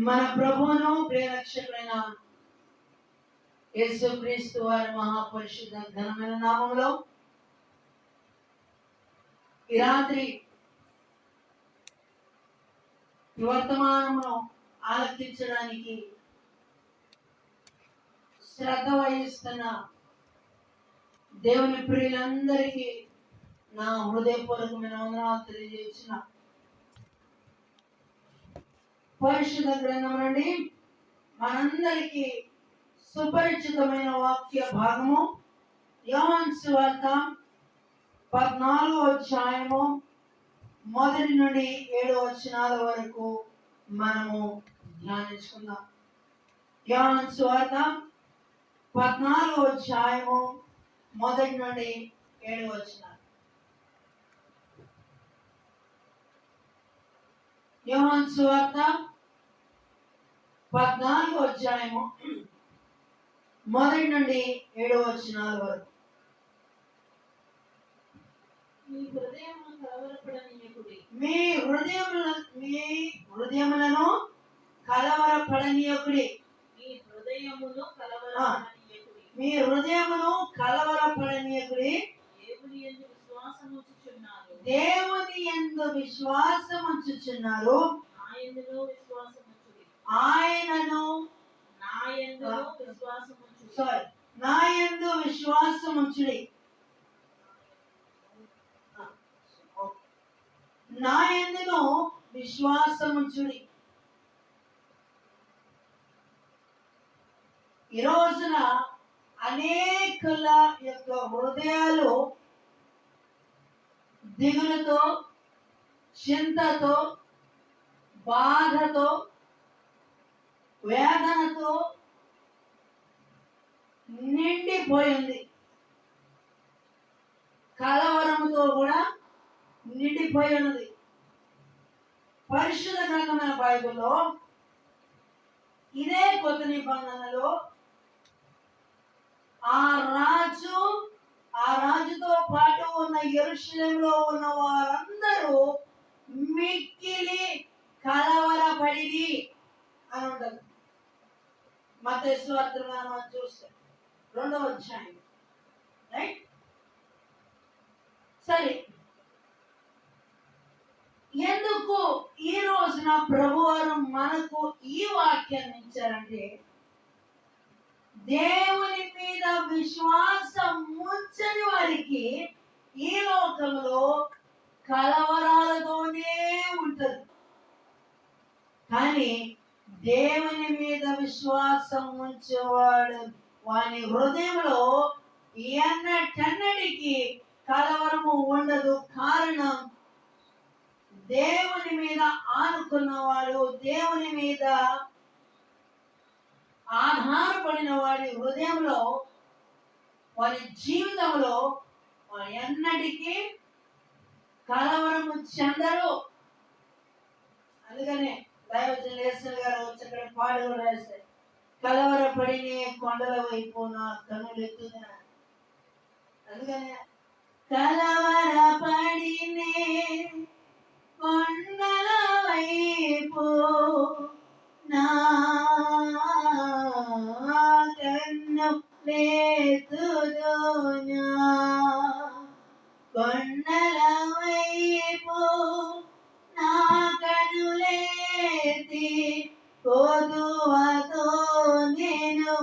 మన ప్రభువును ప్రియరక్షకుడైన యేసుక్రీస్తు వారి మహాపరిశుద్ధ ఘనమైన నామములో ఈ రాత్రి వర్తమానమును ఆలకించడానికి శ్రద్ధ వహిస్తున్న దేవుని ప్రియులందరికీ నా హృదయపూర్వకమైన వందనాలు తెలియజేసిన పరిశుద్ధ గ్రంథం నుండి మనందరికీ సుపరిచితమైన వాక్య భాగము యోహాను సువార్త 14వ అధ్యాయము 1 నుండి 7 వచనాల వరకు మనము ధ్యానించుకుందాం. యోహాను సువార్త 14వ అధ్యాయము 1 నుండి 7 వచనాలు. యోహాను సువార్త 14వ అధ్యాయము 1 నుండి 7 వచనాల వరకు. మీ హృదయములను కలవరపడనీయకుడి. మీ హృదయములను కలవరపడనీయకుడి. మీ హృదయమును కలవరపడనీయకుడి. మీ హృదయమును కలవరపడనీయకుడి. దేవుని యందు విశ్వాసముంచుచున్నారు. దేవుని యందు విశ్వాసముంచుచున్నారు. ఆయనలో విశ్వాసముంచుడి. ఆయనను నాయందు విశ్వాసముంచుడి. నాయందు విశ్వాసముంచుడి. నాయందును విశ్వాసముంచుడి. ఈ రోజున అనేకుల యొక్క హృదయాలు దిగులుతో, చింతతో, బాధతో, వేదనతో నిండిపోయింది. కలవరంతో కూడా నిండిపోయి ఉన్నది. పరిశుద్ధ గ్రంథమైన బైబిల్లో ఇదే కొత్త నిబంధనలో ఆ రాజుతో పాటు ఉన్న యెరూషలేములో ఉన్న వారందరూ మిక్కిలి కలవరపడిరి అని ఉండదు. మత్తయి సువార్తలో మనం చూస్తే 2వ అధ్యాయం, రైట్? సరే, ఎందుకు ఈ రోజున ప్రభువారు మనకు ఈ వాక్యాన్ని ఇచ్చారంటే, దేవుని మీద విశ్వాసం ఉంచని వారికి ఈ లోకంలో కలవరాలతోనే ఉంటది. కానీ దేవుని మీద విశ్వాసం ఉంచేవాడు వాని హృదయంలో ఎన్నటన్నటికి కలవరము ఉండదు. కారణం, దేవుని మీద ఆనుకున్నవాడు, దేవుని మీద ఆధారపడిన వాడి హృదయంలో, వారి జీవితంలో వారి ఎన్నటికీ కలవరము చెందరు. అందుకనే దైవజనులు గారు వచ్చి పాడు రాశారు, కలవరపడినే కొండల వైపు నా కనులు ఎత్తున. అందుకనే కలవరపడినే కొండల వైపు నా కన్ను లేతుదునా, కొండల వైపు నా కనులేతి కొదువతో నేను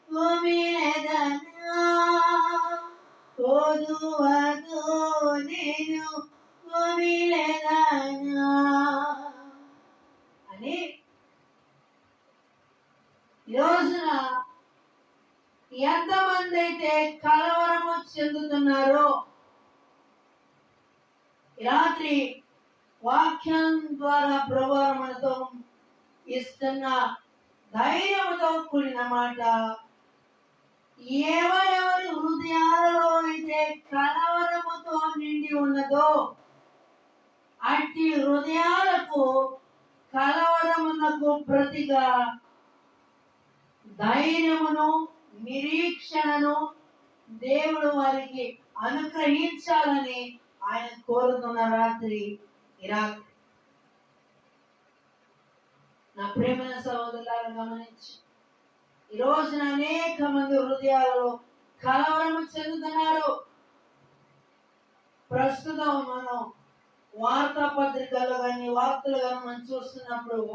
కుమిలెదనా, కొదువతో నేను కుమిలెదనా అని. ఈ రోజున ఎంతమంది అయితే కలవరము చెందుతున్నారో, రాత్రి వాక్యం ద్వారా ప్రభువు మనతో ఇస్తున్న ధైర్యంతో కూడిన మాట, ఎవరెవరి హృదయాలలో అయితే కలవరముతో నిండి ఉన్నదో అట్టి హృదయాలకు కలవరమునకు ప్రతిగా ధైర్యమును, నిరీక్షణను దేవుడు వారికి అనుగ్రహించాలని ఆయన కోరుతున్న రాత్రి ఈ రాత్రి. నా ప్రేమైన సహోదరులను గమనించి ఈ రోజున అనేక మంది హృదయాలలో కలవరం చెందుతున్నారు. ప్రస్తుతం మనం వార్తాపత్రికల్లో కానీ వార్తలు కానీ మనం చూస్తున్నప్పుడు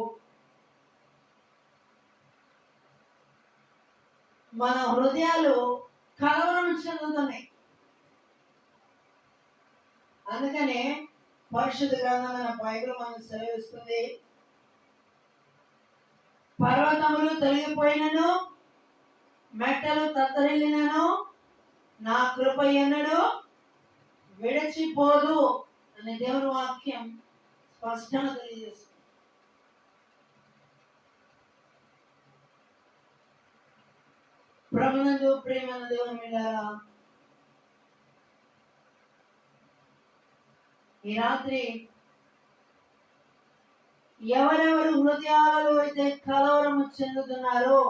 మన హృదయాలు కలవరం చెందుతున్నాయి. అందుకనే పరిశుద్ధ గ్రంథమైన బైబిల్ మనం సెలవిస్తుంది, పర్వతములు తొలగిపోయినను మెట్టలు తత్తరిల్లినను నా కృప ఎన్నడు విడచిపోదు అనే దేవుని వాక్యం స్పష్టంగా తెలియజేస్తుంది. ప్రభునందు ప్రేమైన దేవుని బిడ్డలారా, ఈ రాత్రి ఎవరెవరు హృదయాలలో అయితే కలవరము చెందుతున్నారో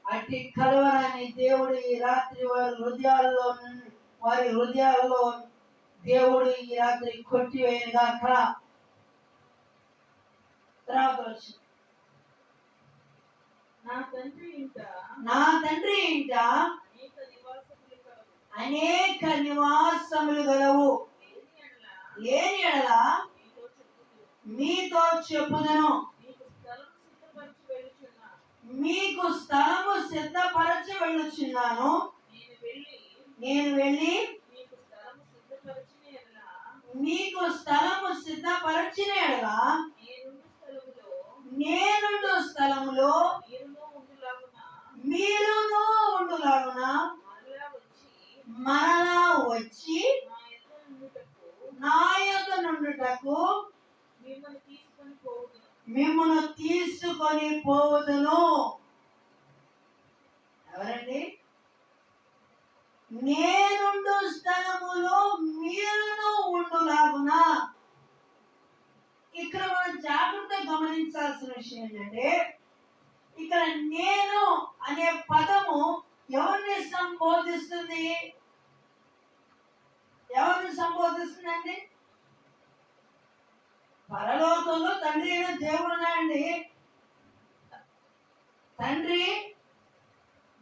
అట్టి కలవరాన్ని దేవుడు ఈ రాత్రి వారి హృదయాలలో దేవుడు ఈ రాత్రి కొట్టివేయనుగాక. నా తండ్రి ఇంట అనేక నివాసములు గలవు. లేని ఎడల మీతో చెప్పుదను, మీకు స్థలము సిద్ధపరచి వెళ్ళుచున్నాను. నేను వెళ్ళి మీకు స్థలము సిద్ధపరచిన ఎడల నేనుండు స్థలములో మీరును ఉండులాగున మరలా వచ్చి నా యొద్ద నుండుటకు మిమ్మల్ని తీసుకొని పోవుదును. ఎవరండి? నేనుండు స్థలములో మీరును ఉండులాగున. ఇక్కడ మనం జాగ్రత్తగా గమనించాల్సిన విషయం ఏంటంటే, ఇక్కడ నేను అనే పదము ఎవరిని సంబోధిస్తుంది? ఎవరిని సంబోధిస్తుందండి? పరలోకంలో తండ్రి అయిన దేవుడు ఉన్నాయండి. తండ్రి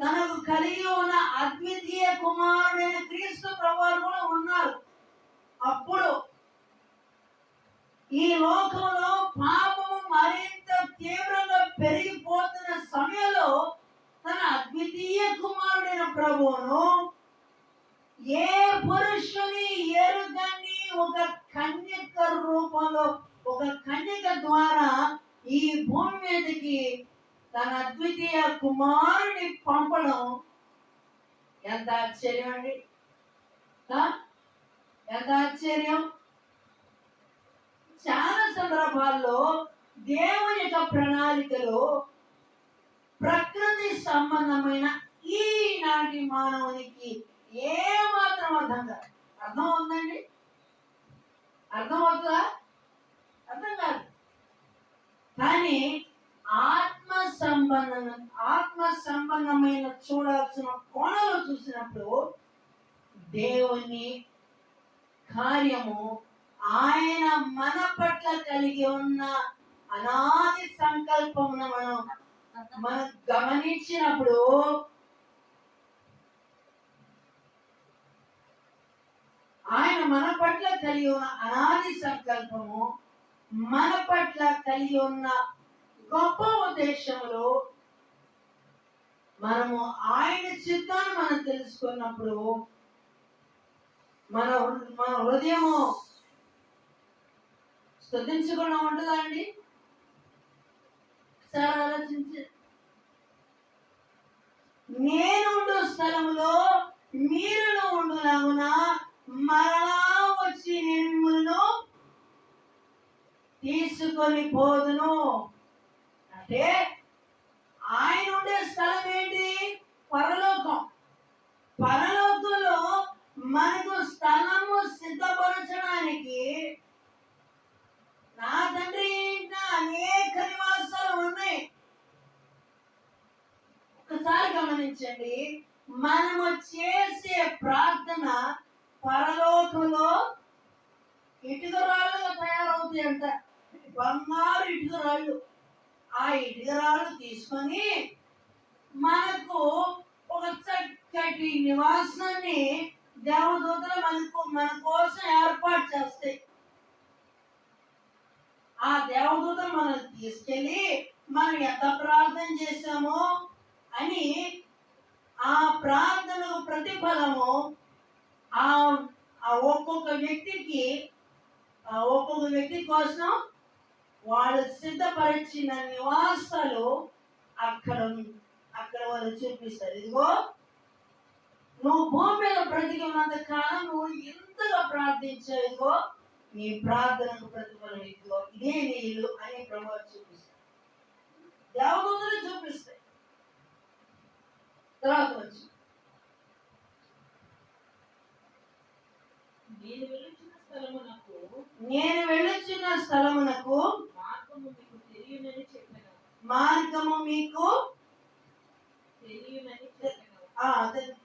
తనకు కలిగి ఉన్న అద్వితీయ కుమారుడైన క్రీస్తు ప్రభువారు కూడా ఉన్నారు. అప్పుడు ఈ లోకంలో పాపము మరింత తీవ్రంగా పెరిగిపోతున్న సమయంలో తన అద్వితీయ కుమారుడైన ప్రభువును ఏ పురుషుని ఎరుగని ఒక కన్యక రూపంలో, ఒక కన్యక ద్వారా ఈ భూమి మీదకి తన అద్వితీయ కుమారుని పంపడం ఎంత ఆశ్చర్యం అండి! ఎంత ఆశ్చర్యం! చాలా సందర్భాల్లో దేవుని యొక్క ప్రణాళికలో ప్రకృతి సంబంధమైన ఈనాటి మానవునికి ఏమాత్రం అర్థం అవుతుందండి? అర్థమవుతుందా? అర్థం కాదు. కానీ ఆత్మ సంబంధమైన చూడాల్సిన కోణంలో చూసినప్పుడు దేవుని కార్యము, ఆయన మన పట్ల కలిగి ఉన్న అనాది సంకల్పమును మనం గమనించినప్పుడు ఆయన మన పట్ల కలిగి ఉన్న అనాది సంకల్పము, మన పట్ల కలిగి ఉన్న గొప్ప ఉద్దేశములు మనము ఆయన చిత్తాన్ని మనం తెలుసుకున్నప్పుడు మన హృదయము స్తుతించకుండా ఉంటుందా అండి? సార్ ఆలోచించి, నేనుండు స్థలములో మీరును ఉండులాగున మరలా వచ్చి నేను మిమ్మల్ని తీసుకొని పోదును. అంటే ఆయన ఉండే స్థలం ఏంటి? పరలోకం. పరలోకంలో మనకు స్థలము సిద్ధపరచడానికి నా తండ్రి ఇంకా అనేక నివాసాలు ఉన్నాయి. ఒకసారి గమనించండి, మనము చేసే ప్రార్థన పరలోకంలో ఇటుక రాళ్ళుగా తయారవుతాయంట. బంగారు ఇటుక రాళ్ళు. ఇటుకరాళ్ళు తీసుకొని మనకు ఒక చక్కటి నివాసాన్ని దేవదూతలు మన కోసం ఏర్పాటు చేస్తాయి. ఆ దేవదూతలు మనం తీసుకెళ్ళి మనం ఎంత ప్రార్థన చేశామో అని ఆ ప్రార్థనకు ప్రతిఫలము ఆ ఒక్కొక్క వ్యక్తి కోసం వాళ్ళు సిద్ధపరిచిన నివాసాలు అక్కడ వాళ్ళు చూపిస్తారు. ఇదిగో నువ్వు భూమి మీద బ్రతికినంత కాలం నువ్వు ఎంతగా ప్రార్థించావు, ఇదిగో నీ ప్రార్థనకు ప్రతిఫలం ఇదిగో ఇదే నీ ఇల్లు అని ప్రభువు చూపిస్తాడు. దేవదూతలు చూపిస్తాయి. తర్వాత వచ్చి నేను వెళ్ళుచున్న స్థలమునకు మార్గము మీకు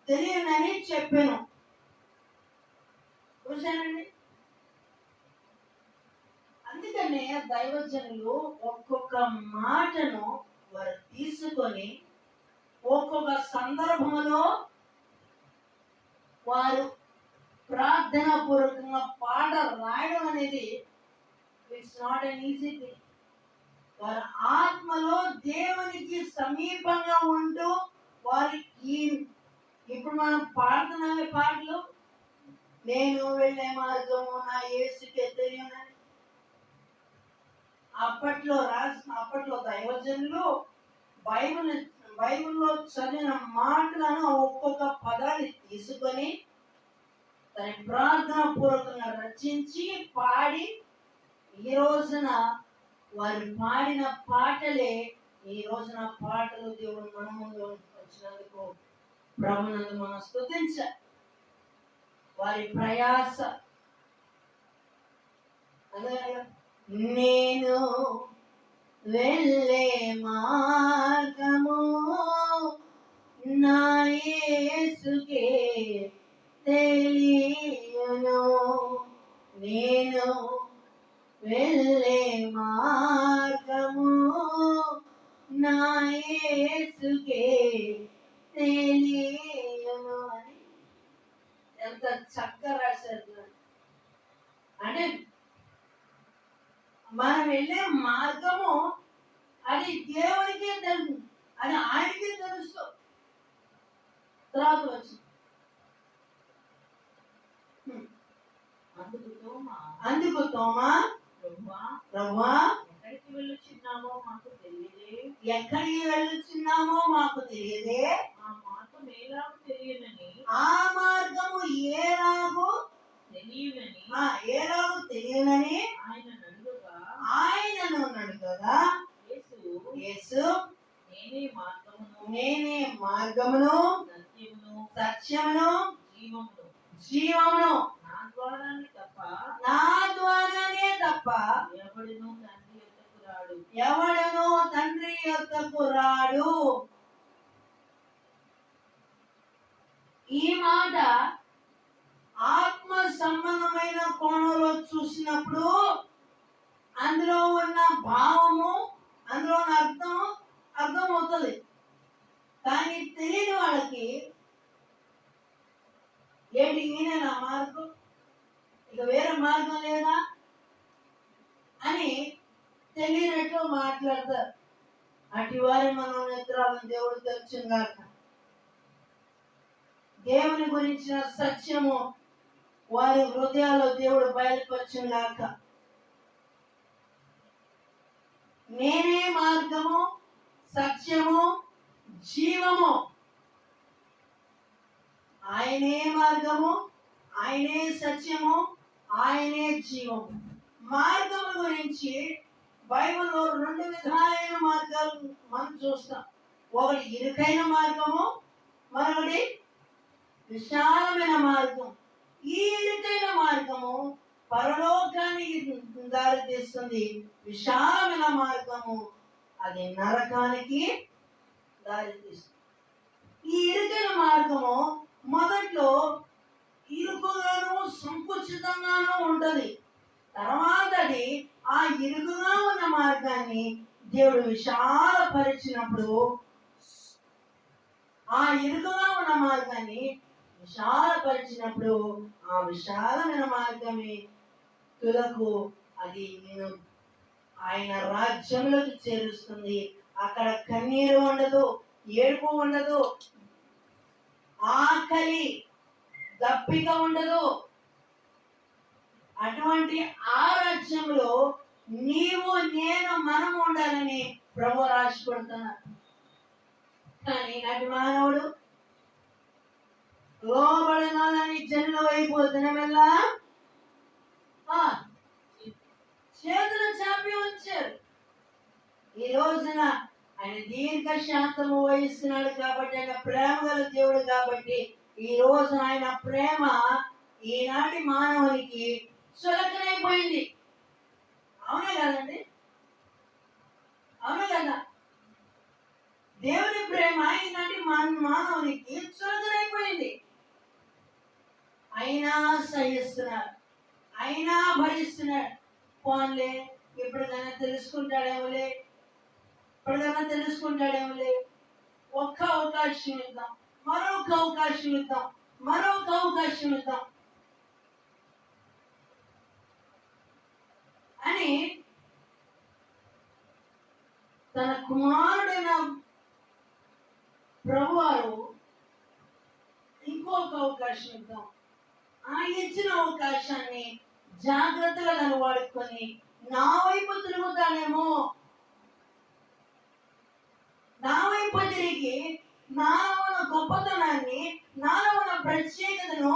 తెలియనని చెప్పాను. చూశానండి. అందుకనే దైవజనులు ఒక్కొక్క మాటను వారు తీసుకొని ఒక్కొక్క సందర్భంలో వారు ప్రార్థన పూర్వకంగా పాట రాయడం అనేది it's not an easy thing. వారు ఆత్మలో దేవునికి సమీపంగా ఉంటూ వారి ఇప్పుడు మనం పాడుతున్న పాటలు నేను వెళ్ళే మార్గము నా యేసుకే తెలియనని అప్పట్లో దైవజనులు బైబిల్లో చదివిన మాటలను ఒక్కొక్క పదాన్ని తీసుకొని తన ప్రార్థన పూర్వకంగా రచించి పాడి ఈ రోజున వారు పాడిన పాటలే ఈ రోజున పాటలు దేవుడు మన ముందు వచ్చినందుకు ప్రభునందు మనం స్తుతించాలి. వారి ప్రయాస నేను వెళ్ళే మార్గము నా యేసుకే తెలియను, నేను వెళ్ళే మార్గము నా యేసుకే తెలియను అని ఎంత చక్కగా రాశారు. అంటే మనం వెళ్ళే మార్గము అది దేవునికే తెలుసు, అది ఆయనకే తెలుసు. తర్వాత వచ్చి అందుకు తోమా ప్రభువా ఎక్కడికి వెళ్ళుచున్నామో మాకు తెలియదే, ఆ మార్గము ఏలాగో తెలియనని ఆయనను అడుగగా యేసు నేనే మార్గమును సత్యమును జీవమును నా ద్వారానే తప్ప ఎవడును తండ్రి యొద్దకు రాడు. ఈ మాట ఆత్మ సంబంధమైన కోణంలో చూసినప్పుడు అందులో ఉన్న భావము, అందులో ఉన్న అర్థం అవుతుంది. కానీ తెలియని వాళ్ళకి ఏంటి ఈయన నా మార్గం, ఇక వేరే మార్గం లేదా అని తెలియనట్లు మాట్లాడతారు. అటు వారి మనం నేత్రాలను దేవుడు తెరచుగాక. దేవుని గురించిన సత్యము వారి హృదయాల్లో దేవుడు బయలుపరచుగాక. నేనే మార్గము సత్యము జీవము, ఆయనే మార్గము, ఆయనే సత్యము, ఆయనే జీవము. మార్గము గురించి బైబిల్లో 2 విధాలైన మార్గాలు మనం చూస్తాం. ఒకటి ఇరుకైన మార్గము, మరొకటి విశాలమైన మార్గం. ఈ ఇరుకైన మార్గము పరలోకానికి దారి తీస్తుంది. విశాలమైన మార్గము అది నరకానికి దారి తీస్తుంది. ఈ ఇరుకైన మార్గము మొదట్లో ఇరుకుగాను సంకుచితంగాను ఉంటది. తర్వాత ఆ ఇరుకుగా ఉన్న మార్గాన్ని దేవుడు విశాలపరిచినప్పుడు ఆ ఇరుకుగా ఉన్న మార్గాన్ని విశాలపరిచినప్పుడు ఆ విశాలమైన మార్గమే తులకు అది నేను ఆయన రాజ్యంలోకి చేరుస్తుంది. అక్కడ కన్నీరు ఉండదు, ఏడుపు ఉండదు, ఆకలి దప్పిక ఉండదు. అటువంటి ఆ రాజ్యంలో నీవు నేను మనం ఉండాలని ప్రభు రాసిపడుతున్నారు. కానీ నాటి మానవుడు లోబడినాలని జనుల వైపు దినమెల్లా చేతులు చాపి ఉంచారు. ఈ రోజున ఆయన దీర్ఘ శాంతము వహిస్తున్నాడు కాబట్టి, ఆయన ప్రేమ గల దేవుడు కాబట్టి ఈ రోజు ఆయన ప్రేమ ఈనాటి మానవునికి చులకనైపోయింది. అవునా కదండి? అవునా కదా? దేవుని ప్రేమ ఈనాటి మానవునికి చులకనైపోయింది. అయినా సహిస్తున్నాడు, అయినా భరిస్తున్నాడు. పోన్లే, ఇప్పటికైనా తెలుసుకుంటాడేమోలే, ఒక్క అవకాశం ఇద్దాం, మరొక అవకాశం ఇద్దాం, మరొక అవకాశం ఇద్దాం అని తన కుమారుడైన ప్రభువారు ఇంకొక అవకాశం ఇద్దాం, ఆ ఇచ్చిన అవకాశాన్ని జాగ్రత్తగా నన్ను వాడుకొని నా వైపు తిరుగుతానేమో, నా వైపు తిరిగి నాలో ఉన్న గొప్పతనాన్ని, నాలో ఉన్న ప్రత్యేకతను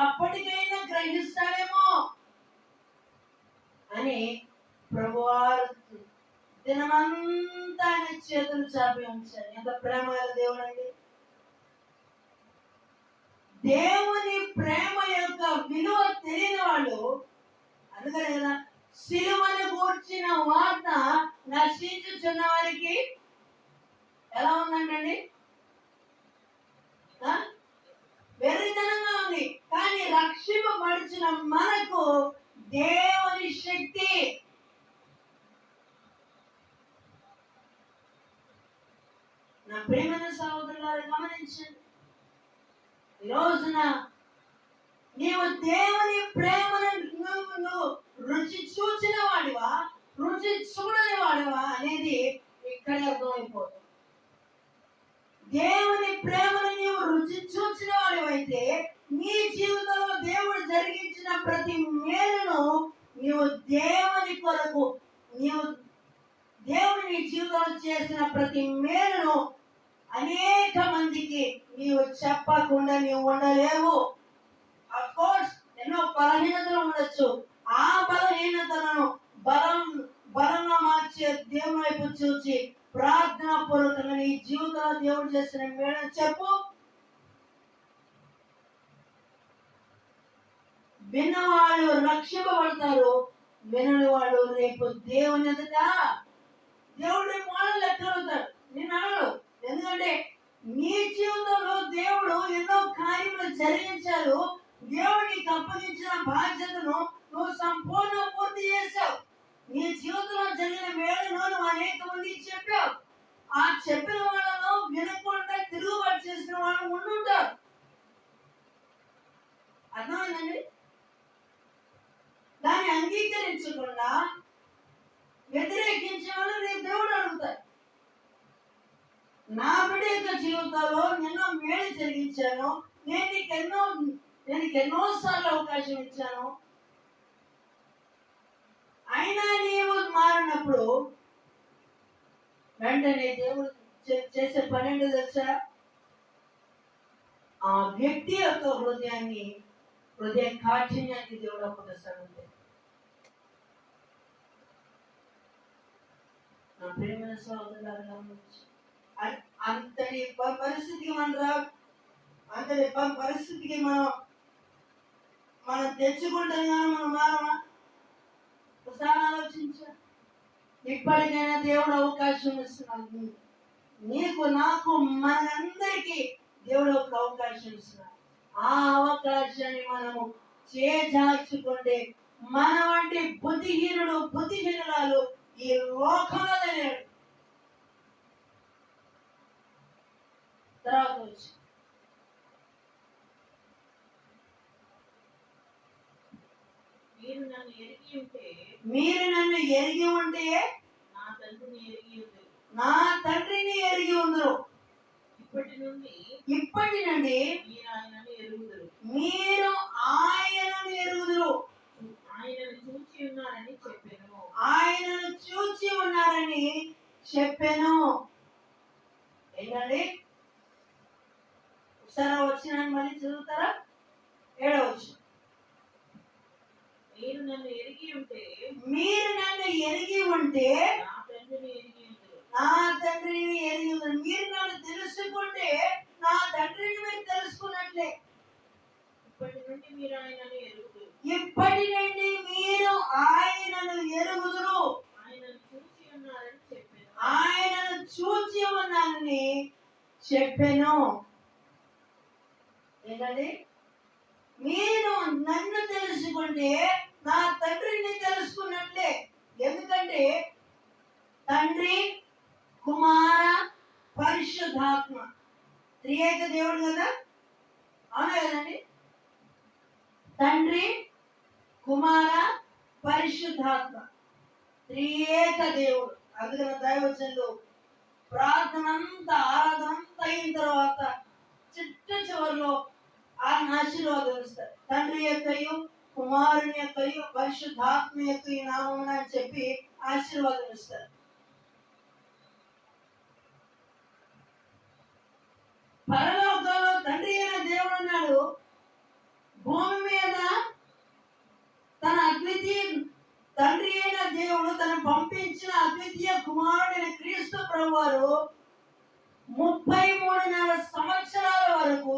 అప్పటికైనా గ్రహిస్తాడేమో అని ప్రభువారు దినమంతా ఆయన చేతులు చాపి ఉంచారు. ఎంత ప్రేమ గల దేవుడు అండి! దేవుని ప్రేమ యొక్క విలువ తెలియని వాళ్ళు అందుకనే కదా సిలువను గూర్చిన వార్త నశించుచున్న వారికి ఎలా ఉందంటండి? వెర్రితనంగా ఉంది. కానీ రక్షింపబడిచిన మనకు దేవుని శక్తి. నా ప్రియమైన సహోదరులారా గమనించండి, ఈ రోజున నీవు దేవుని ప్రేమను నువ్వు రుచి చూచిన వాడివా, రుచి చూడని వాడివా అనేది ఇక్కడే అర్థమైపోతుంది. దేవుని ప్రేమను నీవు రుచి చూచిన వాడివైతే నీ జీవితంలో దేవుడు జరిగించిన ప్రతి మేలును నీవు దేవుని కొరకు, దేవుని నీ జీవితంలో చేసిన ప్రతి మేలును అనేక మందికి నీవు చెప్పకుండా నీవు ఉండలేవు. అఫ్ కోర్స్ ఎన్నో బలహీనతలు ఉండొచ్చు. ఆ బలహీనతలను బలంగా మార్చే దేవుని వైపు చూసి ప్రార్థన పూర్వకంగా నీ జీవితంలో దేవుడు చేసిన మేలు చెప్పు. విన్నవాళ్ళు రక్షింపబడతారు, వినని వాళ్ళు రేపు దేవుని ఎదుట దేవుడు రేపు వాళ్ళు లెక్కలుతాడు, నేను అడగడు. ఎందుకంటే నీ జీవితంలో దేవుడు ఎన్నో కార్యములు జరిగించారు. దేవుడు నీకు అప్పగించిన బాధ్యతను నువ్వు సంపూర్ణ పూర్తి చేశావు. నీ జీవితంలో జరిగిన మేలును నువ్వు అనేక మందికి చెప్పావు. ఆ చెప్పిన వాళ్ళను వినకుండా తిరుగుబాటు చేసిన వాళ్ళు ఉండుంటారు. అర్థమైందండి? దాన్ని అంగీకరించకుండా వ్యతిరేకించే వాళ్ళు రేపు దేవుడు అడుగుతారు. నా బిడ్డ యొక్క జీవితంలో ఎన్నో మేలు జరిగించాను, నేను ఎన్నో సార్లు అవకాశం ఇచ్చాను, అయినా నీవు మారినప్పుడు వెంటనే దేవుడు చేసే పని ఏంటో తెలుసా? ఆ వ్యక్తి యొక్క హృదయ కాఠిన్యానికి దేవుడు అప్పగిస్తాడు. నా ప్రియమైన సహోదరులారా, అంతటి పరిస్థితికి మనం తెచ్చుకుంటే మనం మారమా? ఒకసారి ఆలోచించా. ఇప్పటికైనా దేవుడు అవకాశం ఇస్తున్నాడు. నీకు, నాకు, మనందరికీ దేవుడు ఒక అవకాశం ఇస్తున్నాడు. ఆ అవకాశాన్ని మనము చేజార్చుకుంటే మన వంటి బుద్ధిహీనురాలు ఈ లోకంలో లేడు. తర్వాత వచ్చి మీరు నన్ను ఎరిగి ఉంటే నా తండ్రిని ఎరిగి ఉందరు. నా తండ్రిని ఎరిగి ఉందరు. ఇప్పటి నుండి ఇప్పటి నుండి మీరు ఆయనను ఎరుగుదురు. మీరు ఆయనను ఎరుగుదురు. ఆయనను చూచి ఉన్నారని చెప్పాను. ఆయనను చూచి ఉన్నారని చెప్పాను. ఏంటండి? ఒకసారి వచ్చిన మళ్ళీ చదువుతారా? 7వ వచనం. మీరు నన్ను ఎరిగి ఉంటే నా తండ్రిని ఎరిగి ఉందరు. నా తండ్రిని ఎరిగి ఉందరు. మీరు నన్ను తెలుసుకుంటే నా తండ్రిని మీరు తెలుసుకున్నట్లే. ఇప్పటి నుండి మీరు ఆయనను ఎరుగుదురు. ఇప్పటి నుండి మీరు ఆయనను ఎరుగుదురు. ఆయనను చూచి ఉన్నారని చెప్పాను. ఆయనను చూచి ఉన్నానని చెప్పాను. ఏంటండి? మీరు నన్ను తెలుసుకుంటే నా తండ్రిని తెలుసుకున్నట్లే. ఎందుకంటే తండ్రి, కుమార, పరిశుద్ధాత్మ త్రియేక దేవుడు కదా, అవునా కదండి? తండ్రి, కుమార, పరిశుద్ధాత్మ త్రియేక దేవుడు. అందుకని దైవజనులు ప్రార్థన అంతా, ఆరాధన అంతా అయిన తర్వాత చివరిలో ఆయన ఆశీర్వాదం ఇస్తారు. తండ్రి యొక్కయు, కుమారుని యొక్కయు, పరిశుద్ధాత్మ యొక్క ఈ నామమున అని చెప్పి ఆశీర్వాదం ఇస్తారు. పరలోకంలో తండ్రి అయిన దేవుడు అన్నాడు. భూమి మీద తన అద్వితీయ తండ్రి అయిన దేవుడు తను పంపించిన అద్వితీయ కుమారుడైన క్రీస్తు ప్రభువారు 33 సంవత్సరాల వరకు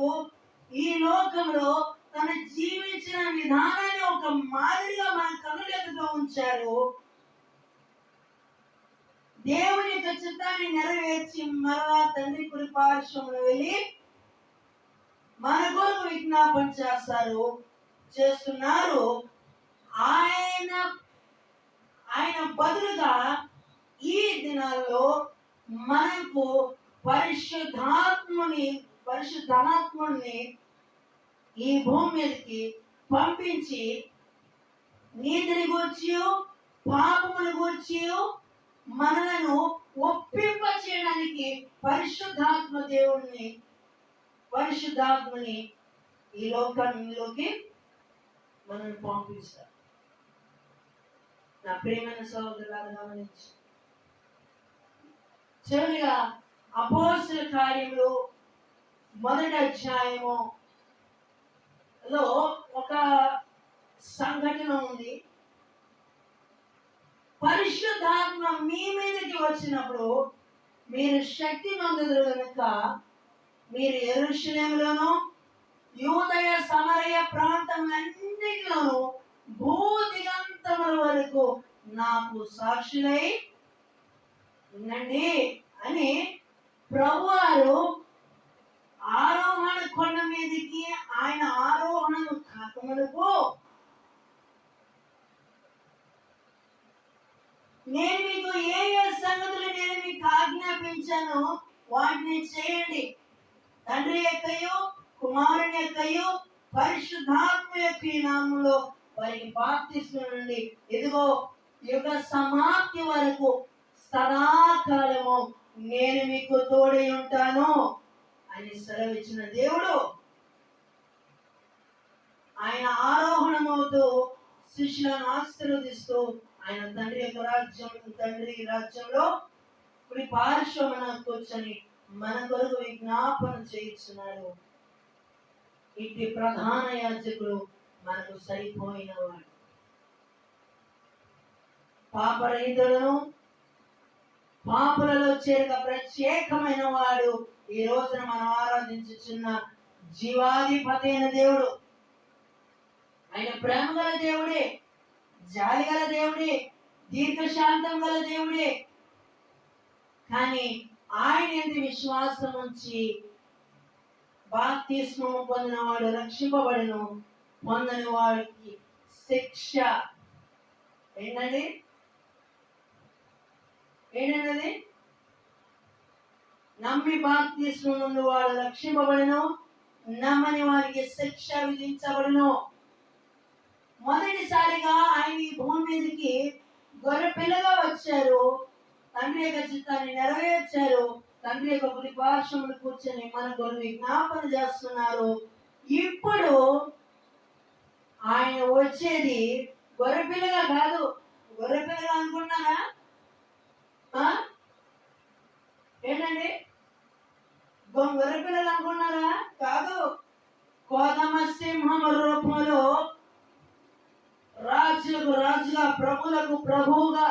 ఈ లోకంలో తను జీవించిన విధానాన్ని ఒక మాదిరిగా మన కనులెదుట ఉంచారు. దేవుని యొక్క చిత్తాన్ని నెరవేర్చి మరలా తండ్రి కుడి పార్శ్వమున వెళ్ళి మన కొరకు విజ్ఞాపన చేస్తున్నారు. ఆయన బదులుగా ఈ దినాల్లో మనకు పరిశుద్ధాత్ముని ఈ భూమి మీదకి పంపించి నీతిని గూర్చి, పాపమును గూర్చి మనలను ఒప్పింప చేయడానికి పరిశుద్ధాత్మని ఈ లోకంలోకి మనల్ని పంపిస్తారు. నా ప్రియమైన సహోదరులారా గమనించి, చివరిగా అపోస్తలుల కార్యములు 1వ అధ్యాయములో ఒక సంఘటన ఉంది. పరిశుద్ధాత్మ మీ మీదకి వచ్చినప్పుడు మీరు శక్తి నొందుదురు కనుక మీరు యెరూషలేములోను, యూదయ, సమరయ ప్రాంతములన్నిటిలోను భూదిగంతముల వరకు నాకు సాక్షులై ఉండండి అని ప్రభువారు ఆరోహణ కొండ మీదకి ఆయన ఆరోహణను కాకమునుపు నేను మీకు ఏ సంగతులు నేను మీకు ఆజ్ఞాపించాను వాటిని చేయండి. తండ్రి యొక్కయు, కుమారుని యొక్కయు, పరిశుద్ధాత్మ యొక్క నామములో వారికి బాప్తిస్మం. ఇదిగో యుగ సమాప్తి వరకు సదాకాలము నేను మీకు తోడై ఉంటాను అని సెలవిచ్చిన దేవుడు ఆయన ఆరోహణమవుతూ శిష్యులను ఆశీర్వదిస్తూ ఆయన తండ్రి రాజ్యంలో ఇప్పుడు పార్శ్వమున కూర్చొని మన కొరకు విజ్ఞాపన చేయించున్నాడు. ఇట్టి ప్రధాన యాజకుడు మనకు సరిపోయిన వాడు, పాపరహితులను పాపులలో చేరక ప్రత్యేకమైన వాడు. ఈ రోజున మనం ఆరాధించుచున్న జీవాధిపతి అయిన దేవుడు. ఆయన ప్రేమ గల దేవుడే, జాలి గల దేవుడే, దీర్ఘశాంతం గల దేవుడే. కానీ ఆయన ఎందు విశ్వాసం ఉంచి బాప్తిస్మము పొందిన వాడు రక్షింపబడును, పొందని వాడికి శిక్ష. ఏంటండి? ఏంటన్నది? నమ్మి బాప్తిస్మం నుండి వాడు రక్షింపబడను, నమ్మని వారికి శిక్ష విధించబడును. మొదటిసారిగా ఆయన ఈ భూమి మీదకి గొర్రె పిల్లగా వచ్చారు. తండ్రి యొక్క చిత్తాన్ని నెరవేర్చారు. తండ్రి యొక్క కుడి పార్శ్వమున కూర్చొని మన కొరకు విజ్ఞాపన చేస్తున్నారు. ఇప్పుడు ఆయన వచ్చేది గొర్రె పిల్లగా కాదు. గొర్రె పిల్లగా అనుకున్నారా? ఏంటండి? గొర్రె పిల్లలు అనుకున్నారా? కాదు. కోదమ సింహం రూపంలో రాజులకు రాజుగా, ప్రభులకు ప్రభువుగా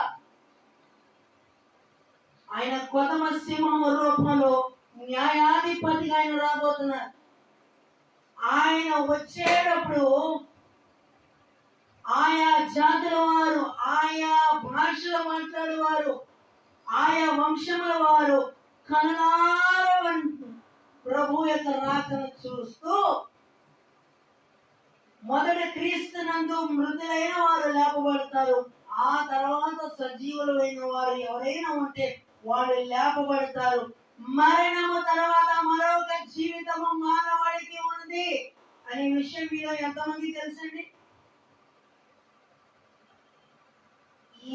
ఆయన కొదమ సింహం రూపంలో న్యాయాధిపతిగా ఆయన రాబోతున్నారు. ఆయన వచ్చేటప్పుడు ఆయా జాతుల వారు, ఆయా భాషలు మాట్లాడేవారు, ఆయా వంశముల వారు కనులారా ప్రభు యొక్క రాకను చూస్తూ మొదట క్రీస్తునందు మృతులైన వారు లేపబడతారు. ఆ తర్వాత సజీవులైన వారు ఎవరైనా ఉంటే వాళ్ళు లేపబడతారు. మరణము తర్వాత మరొక జీవితము మానవాడికి ఉంది అనే విషయం మీలో ఎంతమంది తెలుసండి?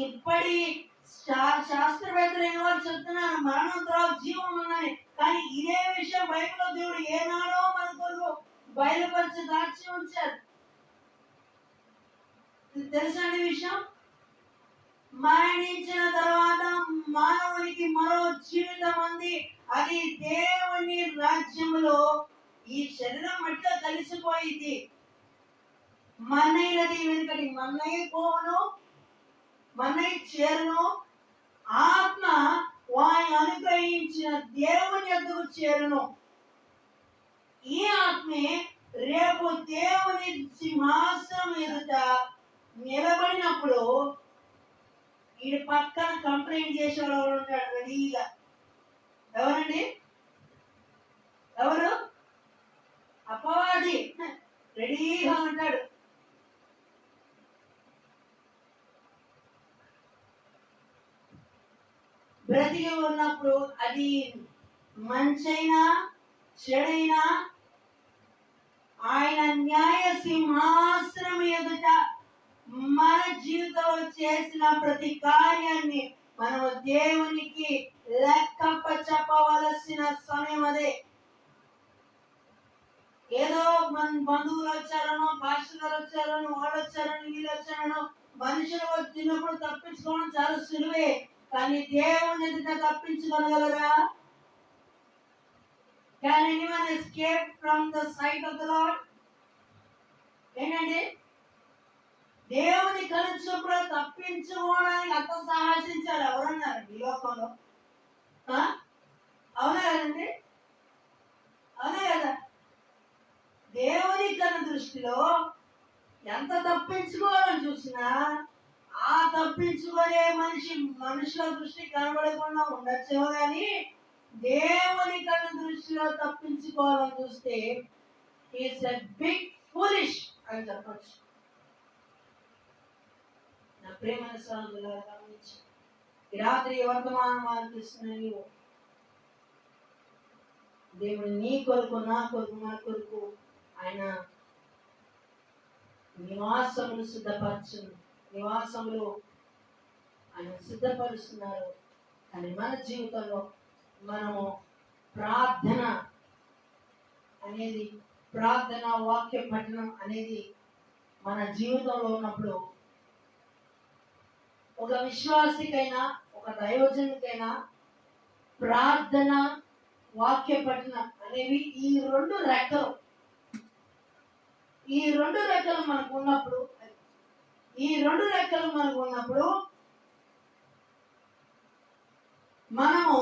ఇప్పటి శాస్త్రవేత్తలైన వారు చెప్తున్నారు మరణం తర్వాత జీవం ఉందని. కానీ ఇదే విషయం బైబిల్లో దేవుడు ఏనాడో మన కొరకు బయలుపరిచి దాచి ఉంచారు. తెలుసండి విషయం? మరణించిన తర్వాత మానవునికి మరో జీవితం ఉంది. అది దేవుని రాజ్యములో ఈ శరీరం మట్టిలో కలిసిపోయింది. మన్నైనది వెనుకటి మన్నై పోవును, మన్నై చేరును. ఆత్మ వారిని అనుగ్రహించిన దేవుని యొద్దకు చేరును. ఈ ఆత్మే రేపు దేవుని సింహాసనం ఎదుట నిలబడినప్పుడు ఈ పక్కన కంప్లైంట్ చేసేవాడు ఉంటాడు రెడీగా. ఎవరండి? ఎవరు? అపవాది రెడీగా ఉంటాడు. బ్రతికి ఉన్నప్పుడు అది మంచైనా చెడైనా ఆయన న్యాయ సింహాసనం ఎదుట మన జీవితంలో చేసిన ప్రతి కార్యాన్ని మనము దేవునికి లెక్కప్ప చెప్పవలసిన సమయం అదే. ఏదో మన బంధువులు వచ్చారనో, పాస్టర్ గారు వచ్చారనో, వాళ్ళు వచ్చారని, వీళ్ళు వచ్చారనో మనుషులు వచ్చినప్పుడు తప్పించుకోవడం చాలా సులువే. కానీ దేవుని ఎదుట తప్పించుకోగలరా? Can anyone escape from the sight of the Lord? ఏంటండి? దేవుని కలుచుప్పుడు తప్పించుకోవడానికి అంత సాహసించారు ఎవరన్నారు ఈ లోకంలో? అవునా కదండి? అవునా కదా? దేవుని కన్న దృష్టిలో ఎంత తప్పించుకోవాలని చూసినా ఆ తప్పించుకునే మనుషుల దృష్టి కనబడకుండా ఉండొచ్చేమో కానీ దేవుని కన్న దృష్టిలో తప్పించుకోవాలని చూస్తే ఈస్ ఎ బిగ్ ఫూలిష్ అని చెప్పచ్చు. నా ప్రేమైన సహోదరులారా గమనించు. ఈ రాత్రి వర్తమానం ఆలకిస్తున్న నీవు దేవుడు నీ కొరకు, నా కొరకు, మన కొరకు ఆయన నివాసములు నివాసములు ఆయన సిద్ధపరుస్తున్నారు. కానీ మన జీవితంలో మనము ప్రార్థన వాక్య పఠనం అనేది మన జీవితంలో ఉన్నప్పుడు ఒక విశ్వాసికైనా, ఒక దైవజనుకైనా ప్రార్థన, వాక్య పఠనం అనేవి ఈ రెండు రెక్కలు మనకు ఉన్నప్పుడు మనము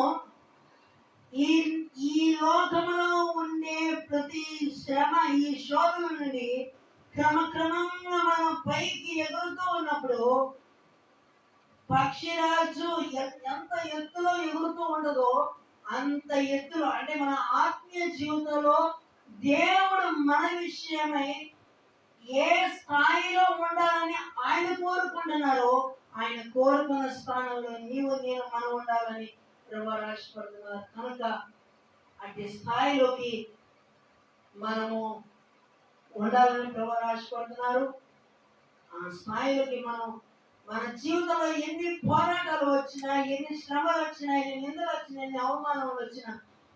ఈ లోకములో ఉండే ప్రతి శ్రమ, ఈ శోధన నుండి క్రమక్రమంగా మనం పైకి ఎగురుతూ ఉన్నప్పుడు పక్షిరాజు ఎంత ఎత్తులో ఎగురుతూ ఉండదో అంత ఎత్తులో, అంటే మన ఆత్మీయ జీవితంలో దేవుడు మన విషయమై ఏ స్థాయిలో ఉండాలని ఆయన కోరుకుంటున్నారో ఆయన కోరుకున్న స్థానంలో నీవు నేను మనం ఉండాలని ప్రభు ఆశపడుతున్నారు. కనుక అట్టి స్థాయిలోకి మనము ఉండాలని ప్రభు ఆశపడుతున్నారు. ఆ స్థాయిలోకి మనం మన జీవితంలో ఎన్ని పోరాటాలు వచ్చినా, ఎన్ని శ్రమలు వచ్చినా, ఎన్ని నిందలు వచ్చినా, ఎన్ని అవమానాలు వచ్చినా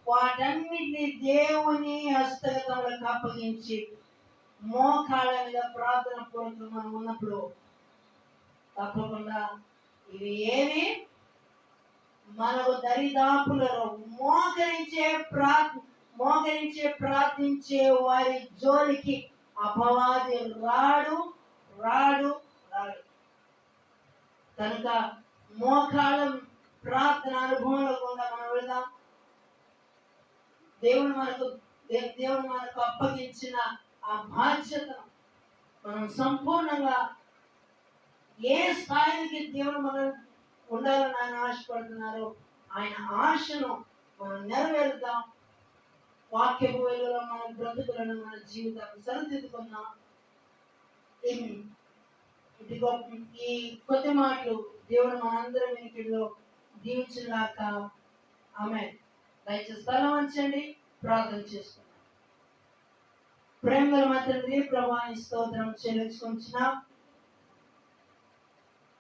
వాటన్నిటిని దేవుని హస్తగతంలోకి అప్పగించి మోకాళ్ళ మీద ప్రార్థన పూర్వకంగా మనం ఉన్నప్పుడు తప్పకుండా ఇవి ఏమి మనకు దరిదాపులలో మోకరించే ప్రార్థించే వారి జోలికి అపవాది రాడు. కనుక మోకాళ్ళ ప్రార్థన అనుభవంలో కూడా మనం వెళ్దాం. దేవుడు మనకు అప్పగించిన ఆ బాధ్యతను మనం సంపూర్ణంగా ఏ స్థాయికి దేవుడు మనం ఉండాలని ఆయన ఆశపడుతున్నారు, ఆయన ఆశను మనం నెరవేరుద్దాం. వాక్యపు వెలుగులో మన బ్రతుకులను, మన జీవితాన్ని సరిదిద్దుకుందాం. ఇదిగో ఈ కొద్ది మాటలు దేవుడు మనందరి వెనుకలో దీవించుగాక. ఆమేన్. దయచేసి స్థలం వంచండి, ప్రార్థన చేసుకున్నాం. ప్రేమగల మా తండ్రి, ప్రభువాని స్తోత్రం చెల్లించుకుంటున్నాం.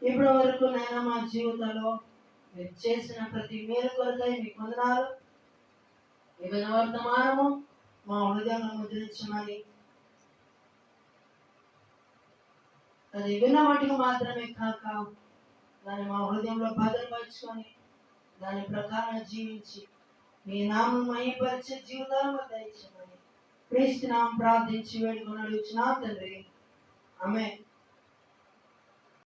ఇప్పటి వరకు నేను మా జీవితంలో మీరు చేసిన ప్రతి మేలు కొరకై మీకు వందనాలు. ఈ వర్తమానము మా హృదయంలో ముద్రించమని, అది విన్న మటుకు మాత్రమే కాక దాన్ని మా హృదయంలో భద్రపరుచుకొని దాని ప్రకారం జీవించి మీ నామం మహిమపరిచే జీవితాలను దయచేయమని క్రీస్తు నామం ప్రార్థించి వేడుకొని అడుగుచున్నాం తండ్రి. ఆమేన్.